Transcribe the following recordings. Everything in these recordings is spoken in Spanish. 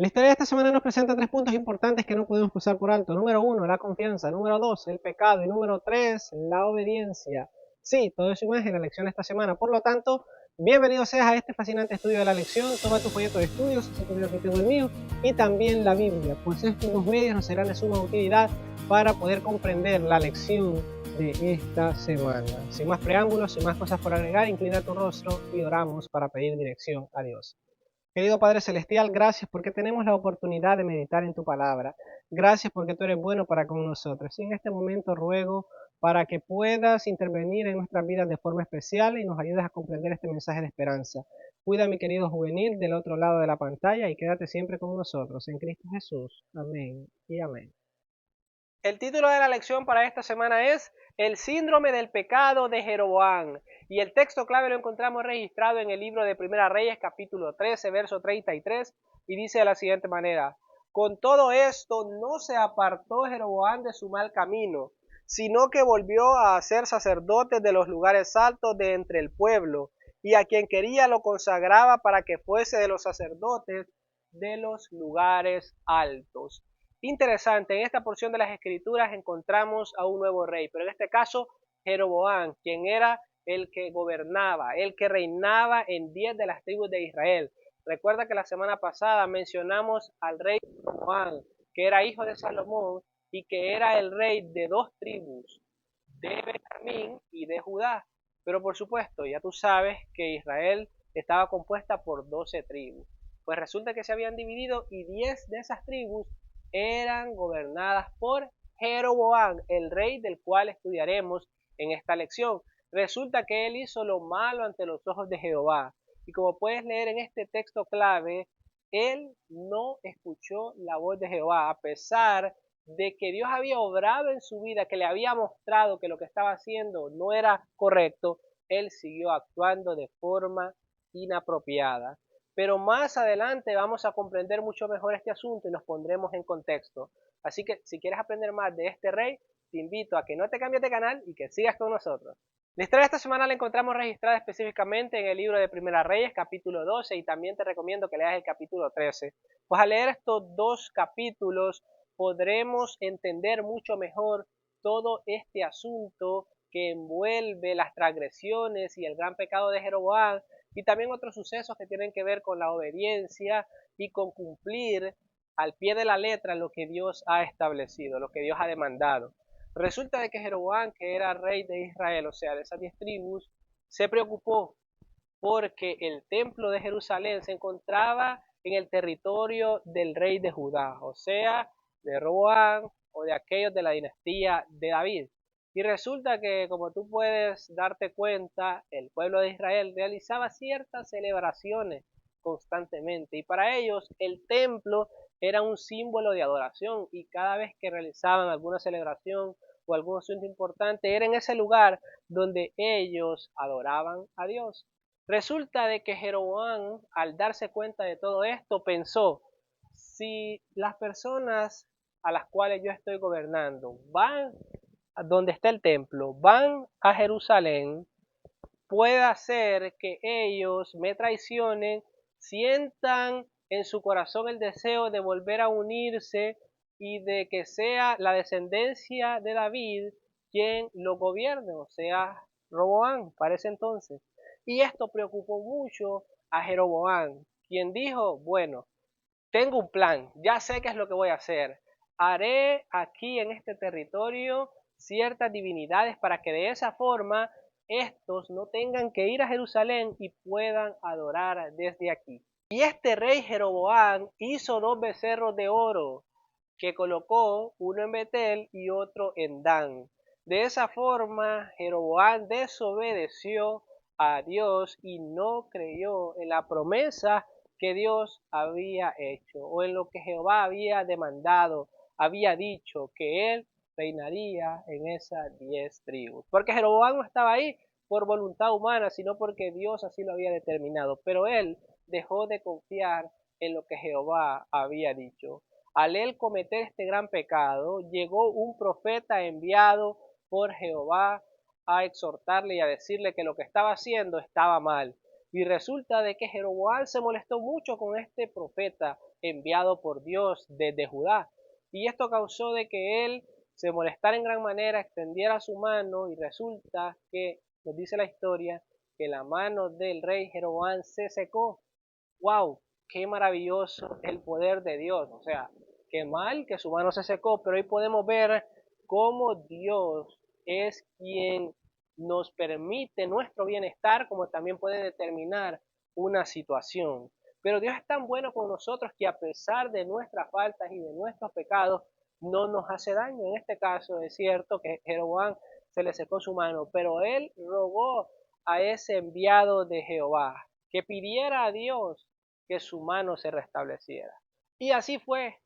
La historia de esta semana nos presenta tres puntos importantes que no podemos pasar por alto. Número uno, la confianza. Número dos, el pecado. Y número tres, la obediencia. Sí, todo eso y más en la lección de esta semana. Por lo tanto, bienvenido seas a este fascinante estudio de la lección. Toma tu folleto de estudios, así como yo que tengo el mío, y también la Biblia, pues estos medios nos serán de suma utilidad para poder comprender la lección de esta semana. Sin más preámbulos, sin más cosas por agregar, inclina tu rostro y oramos para pedir dirección a Dios. Querido Padre Celestial, gracias porque tenemos la oportunidad de meditar en tu palabra. Gracias porque tú eres bueno para con nosotros. Y en este momento ruego para que puedas intervenir en nuestras vidas de forma especial y nos ayudes a comprender este mensaje de esperanza. Cuida a mi querido juvenil del otro lado de la pantalla y quédate siempre con nosotros. En Cristo Jesús. Amén y amén. El título de la lección para esta semana es El síndrome del pecado de Jeroboam. Y el texto clave lo encontramos registrado en el libro de Primera Reyes, capítulo 13, verso 33, y dice de la siguiente manera: Con todo esto no se apartó Jeroboam de su mal camino, sino que volvió a hacer sacerdotes de los lugares altos de entre el pueblo, y a quien quería lo consagraba para que fuese de los sacerdotes de los lugares altos. Interesante, en esta porción de las escrituras encontramos a un nuevo rey, pero en este caso Jeroboam, quien era el que gobernaba, el que reinaba en 10 de las tribus de Israel. Recuerda que la semana pasada mencionamos al rey Jeroboam, que era hijo de Salomón y que era el rey de dos tribus, de Benjamín y de Judá. Pero por supuesto, ya tú sabes que Israel estaba compuesta por 12 tribus. Pues resulta que se habían dividido y 10 de esas tribus eran gobernadas por Jeroboam, el rey del cual estudiaremos en esta lección. Resulta que él hizo lo malo ante los ojos de Jehová. Y como puedes leer en este texto clave, él no escuchó la voz de Jehová, a pesar de que Dios había obrado en su vida, que le había mostrado que lo que estaba haciendo no era correcto, él siguió actuando de forma inapropiada. Pero más adelante vamos a comprender mucho mejor este asunto y nos pondremos en contexto. Así que si quieres aprender más de este rey, te invito a que no te cambies de canal y que sigas con nosotros. La historia de esta semana la encontramos registrada específicamente en el libro de Primera Reyes, capítulo 12, y también te recomiendo que leas el capítulo 13. Pues al leer estos dos capítulos podremos entender mucho mejor todo este asunto que envuelve las transgresiones y el gran pecado de Jeroboam, y también otros sucesos que tienen que ver con la obediencia y con cumplir al pie de la letra lo que Dios ha establecido, lo que Dios ha demandado. Resulta de que Jeroboam, que era rey de Israel, o sea, de esas 10 tribus, se preocupó porque el templo de Jerusalén se encontraba en el territorio del rey de Judá, o sea, de Roboam o de aquellos de la dinastía de David. Y resulta que, como tú puedes darte cuenta, el pueblo de Israel realizaba ciertas celebraciones constantemente y para ellos el templo era un símbolo de adoración y cada vez que realizaban alguna celebración o algún asunto importante era en ese lugar donde ellos adoraban a Dios. Resulta de que Jeroboam, al darse cuenta de todo esto, pensó: si las personas a las cuales yo estoy gobernando van a donde está el templo, van a Jerusalén, puede ser que ellos me traicionen, sientan en su corazón el deseo de volver a unirse y de que sea la descendencia de David quien lo gobierne, o sea, Roboam para ese entonces. Y esto preocupó mucho a Jeroboam, quien dijo: bueno, tengo un plan, ya sé qué es lo que voy a hacer. Haré aquí en este territorio ciertas divinidades para que de esa forma estos no tengan que ir a Jerusalén y puedan adorar desde aquí. Y este rey Jeroboam hizo dos becerros de oro que colocó uno en Betel y otro en Dan. De esa forma Jeroboam desobedeció a Dios y no creyó en la promesa que Dios había hecho o en lo que Jehová había demandado, había dicho que él reinaría en esas 10 tribus. Porque Jeroboam no estaba ahí por voluntad humana, sino porque Dios así lo había determinado. Pero él dejó de confiar en lo que Jehová había dicho. Al él cometer este gran pecado, llegó un profeta enviado por Jehová a exhortarle y a decirle que lo que estaba haciendo estaba mal. Y resulta de que Jeroboam se molestó mucho con este profeta enviado por Dios desde Judá. Y esto causó de que él se molestara en gran manera, extendiera su mano y resulta que, nos dice la historia, que la mano del rey Jeroboam se secó. ¡Wow! ¡Qué maravilloso el poder de Dios! O sea, qué mal que su mano se secó, pero hoy podemos ver cómo Dios es quien nos permite nuestro bienestar, como también puede determinar una situación. Pero Dios es tan bueno con nosotros que a pesar de nuestras faltas y de nuestros pecados, no nos hace daño. En este caso es cierto que Jeroboam se le secó su mano, pero él rogó a ese enviado de Jehová que pidiera a Dios que su mano se restableciera. Y así fue.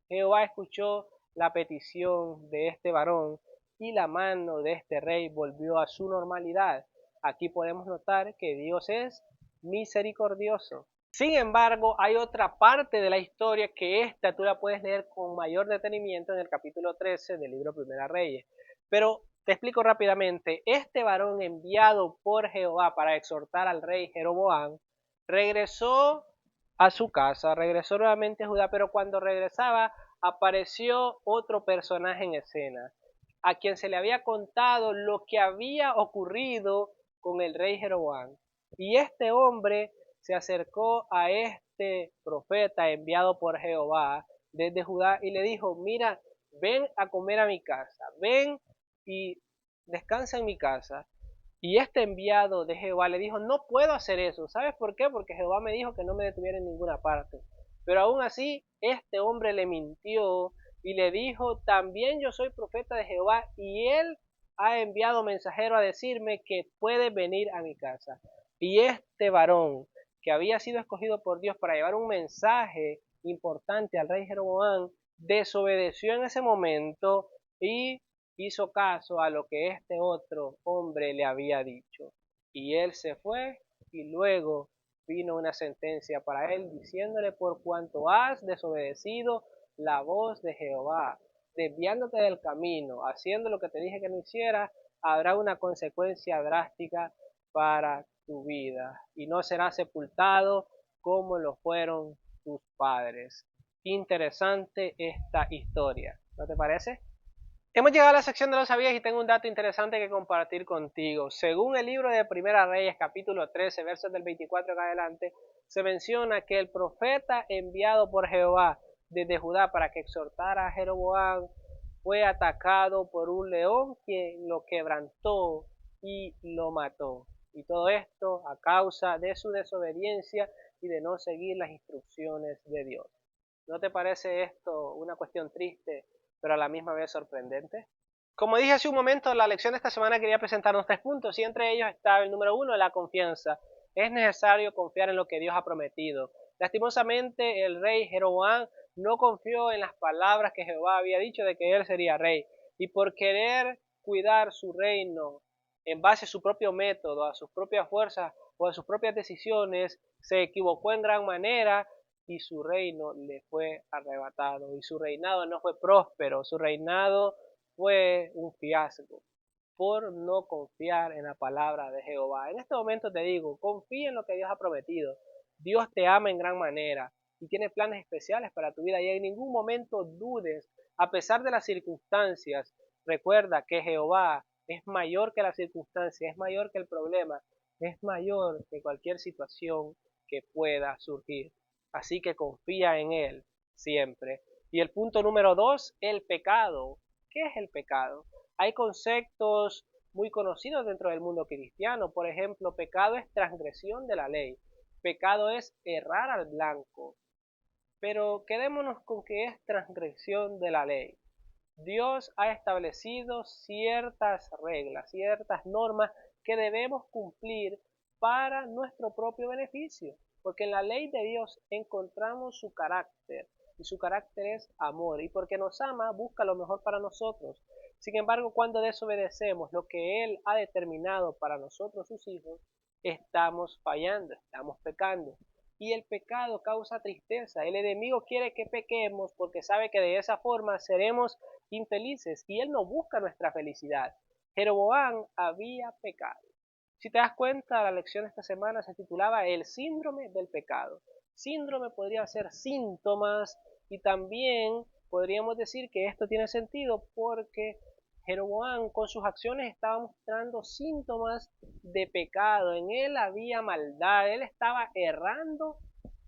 Jehová escuchó la petición de este varón y la mano de este rey volvió a su normalidad. Aquí podemos notar que Dios es misericordioso. Sin embargo, hay otra parte de la historia que esta tú la puedes leer con mayor detenimiento en el capítulo 13 del libro Primera Reyes. Pero te explico rápidamente. Este varón enviado por Jehová para exhortar al rey Jeroboam regresó a su casa, regresó nuevamente a Judá, pero cuando regresaba apareció otro personaje en escena, a quien se le había contado lo que había ocurrido con el rey Jeroboam. Y este hombre se acercó a este profeta enviado por Jehová desde Judá y le dijo, mira, ven a comer a mi casa, ven y descansa en mi casa. Y este enviado de Jehová le dijo, no puedo hacer eso. ¿Sabes por qué? Porque Jehová me dijo que no me detuviera en ninguna parte. Pero aún así, este hombre le mintió y le dijo, también yo soy profeta de Jehová y él ha enviado mensajero a decirme que puede venir a mi casa. Y este varón que había sido escogido por Dios para llevar un mensaje importante al rey Jeroboam, desobedeció en ese momento y hizo caso a lo que este otro hombre le había dicho. Y él se fue y luego vino una sentencia para él diciéndole por cuanto has desobedecido la voz de Jehová, desviándote del camino, haciendo lo que te dije que no hicieras, habrá una consecuencia drástica para tu vida y no serás sepultado como lo fueron tus padres. Interesante esta historia, ¿no te parece? Hemos llegado a la sección de los sabías y tengo un dato interesante que compartir contigo. Según el libro de Primera Reyes, capítulo 13, versos del 24 en adelante, se menciona que el profeta enviado por Jehová desde Judá para que exhortara a Jeroboam fue atacado por un león quien lo quebrantó y lo mató. Y todo esto a causa de su desobediencia y de no seguir las instrucciones de Dios. ¿No te parece esto una cuestión triste, pero a la misma vez sorprendente? Como dije hace un momento, la lección de esta semana quería presentarnos 3 puntos y entre ellos está el número 1, la confianza. Es necesario confiar en lo que Dios ha prometido. Lastimosamente, el rey Jeroboam no confió en las palabras que Jehová había dicho de que él sería rey. Y por querer cuidar su reino en base a su propio método, a sus propias fuerzas o a sus propias decisiones, se equivocó en gran manera y su reino le fue arrebatado. Y su reinado no fue próspero, su reinado fue un fiasco por no confiar en la palabra de Jehová. En este momento te digo, confía en lo que Dios ha prometido. Dios te ama en gran manera y tiene planes especiales para tu vida y en ningún momento dudes, a pesar de las circunstancias. Recuerda que Jehová es mayor que la circunstancia, es mayor que el problema, es mayor que cualquier situación que pueda surgir. Así que confía en Él siempre. Y el punto número 2, el pecado. ¿Qué es el pecado? Hay conceptos muy conocidos dentro del mundo cristiano. Por ejemplo, pecado es transgresión de la ley. Pecado es errar al blanco. Pero quedémonos con que es transgresión de la ley. Dios ha establecido ciertas reglas, ciertas normas que debemos cumplir para nuestro propio beneficio. Porque en la ley de Dios encontramos su carácter y su carácter es amor. Y porque nos ama, busca lo mejor para nosotros. Sin embargo, cuando desobedecemos lo que Él ha determinado para nosotros, sus hijos, estamos fallando, estamos pecando. Y el pecado causa tristeza. El enemigo quiere que pequemos porque sabe que de esa forma seremos infelices y él no busca nuestra felicidad. Jeroboam había pecado. Si te das cuenta, la lección de esta semana se titulaba El síndrome del pecado. Síndrome podría ser síntomas, y también podríamos decir que esto tiene sentido porque Jeroboam con sus acciones estaba mostrando síntomas de pecado. En él había maldad, él estaba errando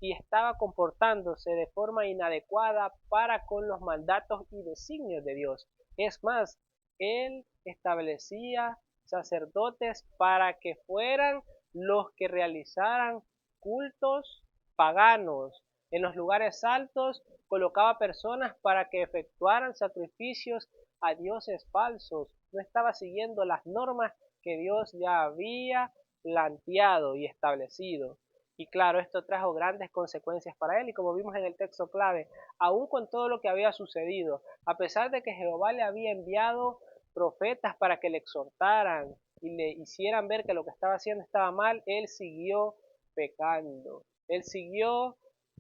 y estaba comportándose de forma inadecuada para con los mandatos y designios de Dios. Es más, él establecía sacerdotes para que fueran los que realizaran cultos paganos. En los lugares altos colocaba personas para que efectuaran sacrificios a dioses falsos. No estaba siguiendo las normas que Dios ya había planteado y establecido. Y claro, esto trajo grandes consecuencias para él, y como vimos en el texto clave, aún con todo lo que había sucedido, a pesar de que Jehová le había enviado profetas para que le exhortaran y le hicieran ver que lo que estaba haciendo estaba mal, él siguió pecando. Él siguió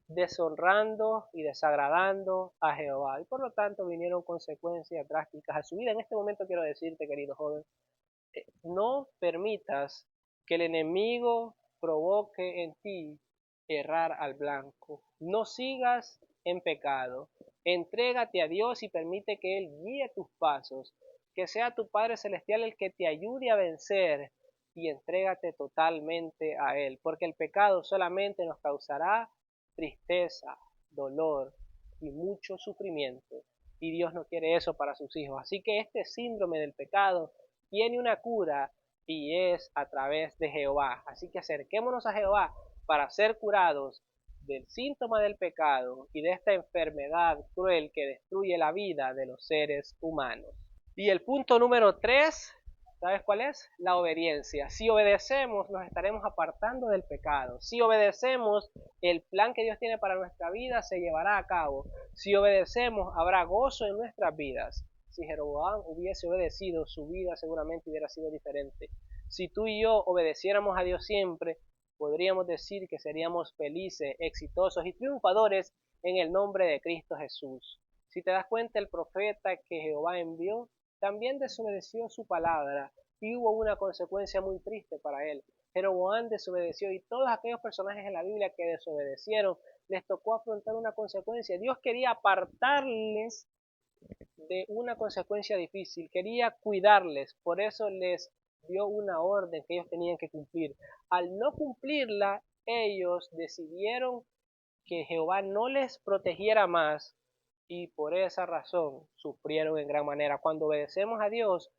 deshonrando y desagradando a Jehová, y por lo tanto vinieron consecuencias drásticas a su vida. En este momento quiero decirte, querido joven, no permitas que el enemigo provoque en ti errar al blanco. No sigas en pecado. Entrégate a Dios y permite que Él guíe tus pasos. Que sea tu Padre Celestial el que te ayude a vencer, y entrégate totalmente a Él, porque el pecado solamente nos causará tristeza, dolor y mucho sufrimiento. Y Dios no quiere eso para sus hijos. Así que este síndrome del pecado tiene una cura, y es a través de Jehová. Así que acerquémonos a Jehová para ser curados del síntoma del pecado y de esta enfermedad cruel que destruye la vida de los seres humanos. Y el punto número 3, ¿sabes cuál es? La obediencia. Si obedecemos, nos estaremos apartando del pecado. Si obedecemos, el plan que Dios tiene para nuestra vida se llevará a cabo. Si obedecemos, habrá gozo en nuestras vidas. Si Jeroboam hubiese obedecido, su vida seguramente hubiera sido diferente. Si tú y yo obedeciéramos a Dios siempre, podríamos decir que seríamos felices, exitosos y triunfadores en el nombre de Cristo Jesús. Si te das cuenta, el profeta que Jehová envió también desobedeció su palabra, y hubo una consecuencia muy triste para él. Jeroboam desobedeció, y todos aquellos personajes en la Biblia que desobedecieron, les tocó afrontar una consecuencia. Dios quería apartarles de una consecuencia difícil, quería cuidarles, por eso les dio una orden que ellos tenían que cumplir. Al no cumplirla, ellos decidieron que Jehová no les protegiera más, y por esa razón sufrieron en gran manera. Cuando obedecemos a Dios,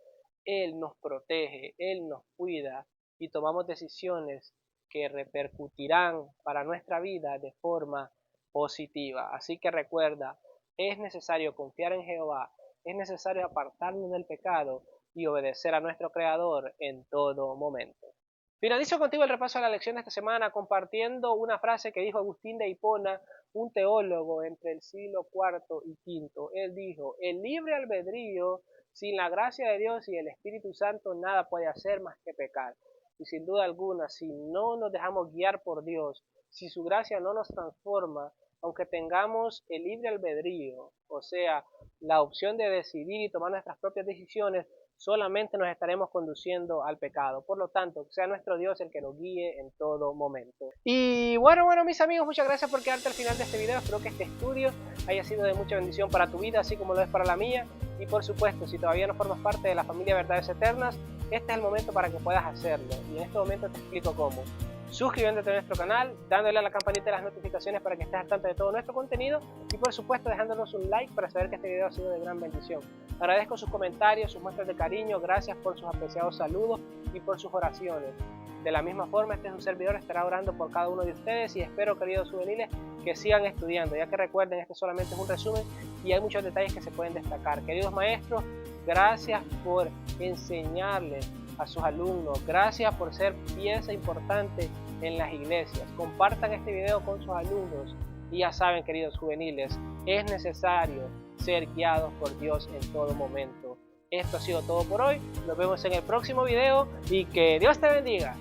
Él nos protege, Él nos cuida, y tomamos decisiones que repercutirán para nuestra vida de forma positiva. Así que recuerda, es necesario confiar en Jehová, es necesario apartarnos del pecado y obedecer a nuestro Creador en todo momento. Finalizo contigo el repaso de la lección de esta semana compartiendo una frase que dijo Agustín de Hipona, un teólogo entre el siglo IV y V. Él dijo: el libre albedrío, sin la gracia de Dios y el Espíritu Santo, nada puede hacer más que pecar. Y sin duda alguna, si no nos dejamos guiar por Dios, si su gracia no nos transforma, aunque tengamos el libre albedrío, o sea, la opción de decidir y tomar nuestras propias decisiones, solamente nos estaremos conduciendo al pecado. Por lo tanto, que sea nuestro Dios el que nos guíe en todo momento. Y bueno, mis amigos, muchas gracias por quedarte al final de este video. Espero que este estudio haya sido de mucha bendición para tu vida, así como lo es para la mía. Y por supuesto, si todavía no formas parte de la familia Verdades Eternas, este es el momento para que puedas hacerlo. Y en este momento te explico cómo. Suscribiéndote a nuestro canal, dándole a la campanita de las notificaciones para que estés al tanto de todo nuestro contenido, y por supuesto dejándonos un like para saber que este video ha sido de gran bendición. Agradezco sus comentarios, sus muestras de cariño, gracias por sus apreciados saludos y por sus oraciones. De la misma forma, este es un servidor, estará orando por cada uno de ustedes, y espero, queridos juveniles, que sigan estudiando, ya que recuerden, este solamente es un resumen y hay muchos detalles que se pueden destacar. Queridos maestros, gracias por enseñarles a sus alumnos, gracias por ser pieza importante en las iglesias. Compartan este video con sus alumnos, y ya saben, queridos juveniles, es necesario ser guiados por Dios en todo momento. Esto ha sido todo por hoy, nos vemos en el próximo video y que Dios te bendiga.